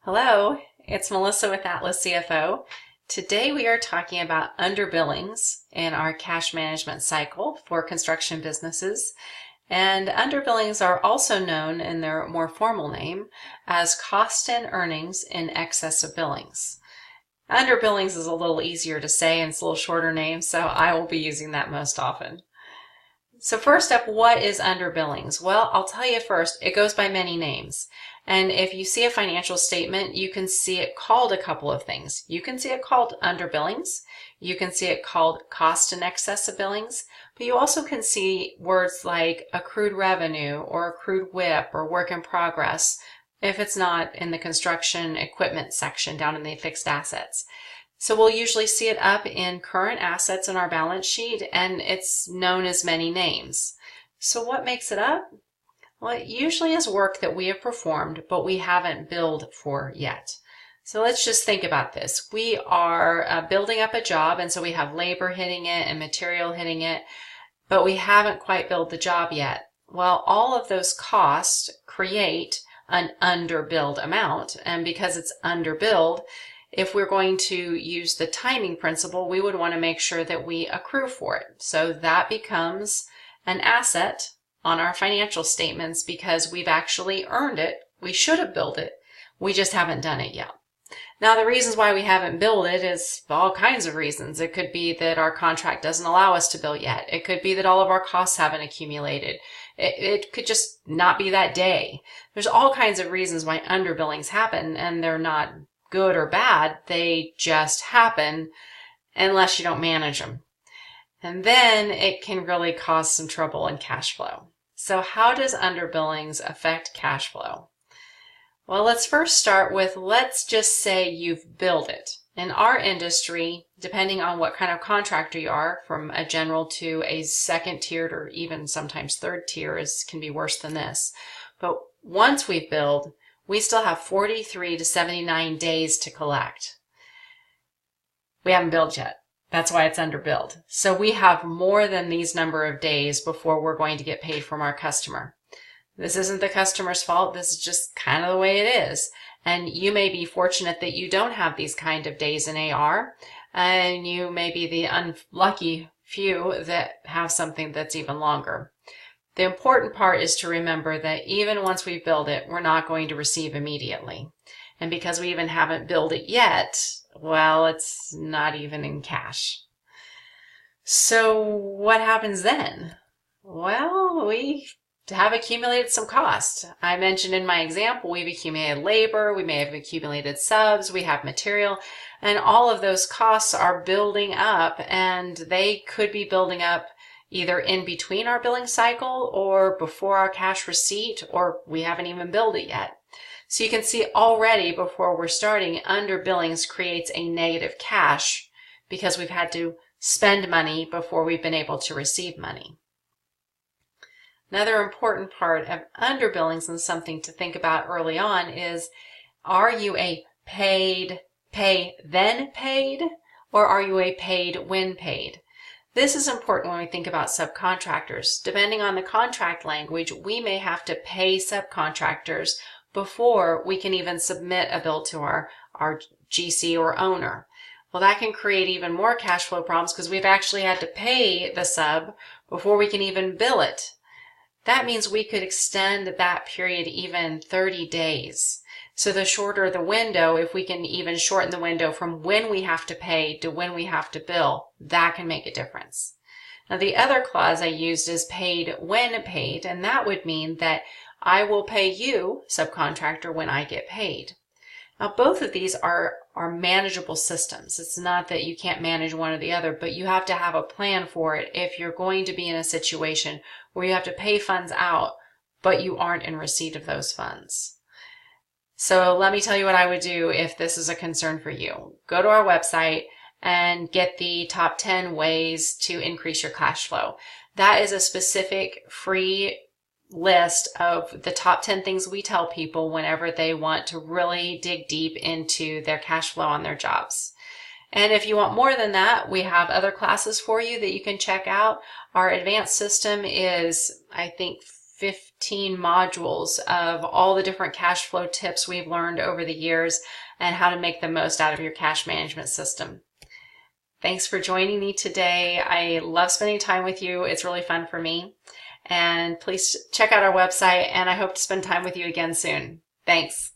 Hello, it's Melissa with Atlas CFO. Today we are talking about underbillings in our cash management cycle for construction businesses. And underbillings are also known in their more formal name as cost and earnings in excess of billings. Underbillings is a little easier to say and it's a little shorter name, so I will be using that most often. So first up, what is underbillings? Well, I'll tell you first, it goes by many names. And if you see a financial statement, you can see it called a couple of things. You can see it called underbillings. You can see it called cost in excess of billings. But you also can see words like accrued revenue or accrued WIP or work in progress if it's not in the construction equipment section down in the fixed assets. So we'll usually see it up in current assets in our balance sheet, and it's known as many names. So what makes it up? Well, it usually is work that we have performed, but we haven't billed for yet. So let's just think about this. We are building up a job, and so we have labor hitting it and material hitting it, but we haven't quite billed the job yet. Well, all of those costs create an underbilled amount, and because it's underbilled, if we're going to use the timing principle, we would want to make sure that we accrue for it. So that becomes an asset on our financial statements because we've actually earned it. We should have billed it. We just haven't done it yet. Now, the reasons why we haven't billed it is all kinds of reasons. It could be that our contract doesn't allow us to bill yet. It could be that all of our costs haven't accumulated. It could just not be that day. There's all kinds of reasons why underbillings happen, and they're not good or bad. They just happen unless you don't manage them. And then it can really cause some trouble in cash flow. So how does underbillings affect cash flow? Well, let's first start with, let's just say you've billed it. In our industry, depending on what kind of contractor you are, from a general to a second tiered or even sometimes third tier can be worse than this. But once we've billed, we still have 43 to 79 days to collect. We haven't billed yet. That's why it's underbilled. So we have more than these number of days before we're going to get paid from our customer. This isn't the customer's fault. This is just kind of the way it is. And you may be fortunate that you don't have these kind of days in AR, and you may be the unlucky few that have something that's even longer. The important part is to remember that even once we build it, we're not going to receive immediately. And because we even haven't billed it yet, well, it's not even in cash. So what happens then? Well, we have accumulated some cost. I mentioned in my example, we've accumulated labor, we may have accumulated subs, we have material, and all of those costs are building up, and they could be building up either in between our billing cycle or before our cash receipt, or we haven't even billed it yet. So you can see already before we're starting, underbillings creates a negative cash because we've had to spend money before we've been able to receive money. Another important part of underbillings and something to think about early on is, are you a pay then paid, or are you a paid when paid? This is important when we think about subcontractors. Depending on the contract language, we may have to pay subcontractors before we can even submit a bill to our GC or owner. Well, that can create even more cash flow problems because we've actually had to pay the sub before we can even bill it. That means we could extend that period even 30 days. So the shorter the window, if we can even shorten the window from when we have to pay to when we have to bill, that can make a difference. Now, the other clause I used is paid when paid, and that would mean that I will pay you, subcontractor, when I get paid. Now, both of these are manageable systems. It's not that you can't manage one or the other, but you have to have a plan for it if you're going to be in a situation where you have to pay funds out, but you aren't in receipt of those funds. So let me tell you what I would do if this is a concern for you. Go to our website and get the top 10 ways to increase your cash flow. That is a specific free list of the top 10 things we tell people whenever they want to really dig deep into their cash flow on their jobs. And if you want more than that, we have other classes for you that you can check out. Our advanced system is, I think, 15 modules of all the different cash flow tips we've learned over the years and how to make the most out of your cash management system. Thanks for joining me today. I love spending time with you. It's really fun for me. And please check out our website, and I hope to spend time with you again soon. Thanks.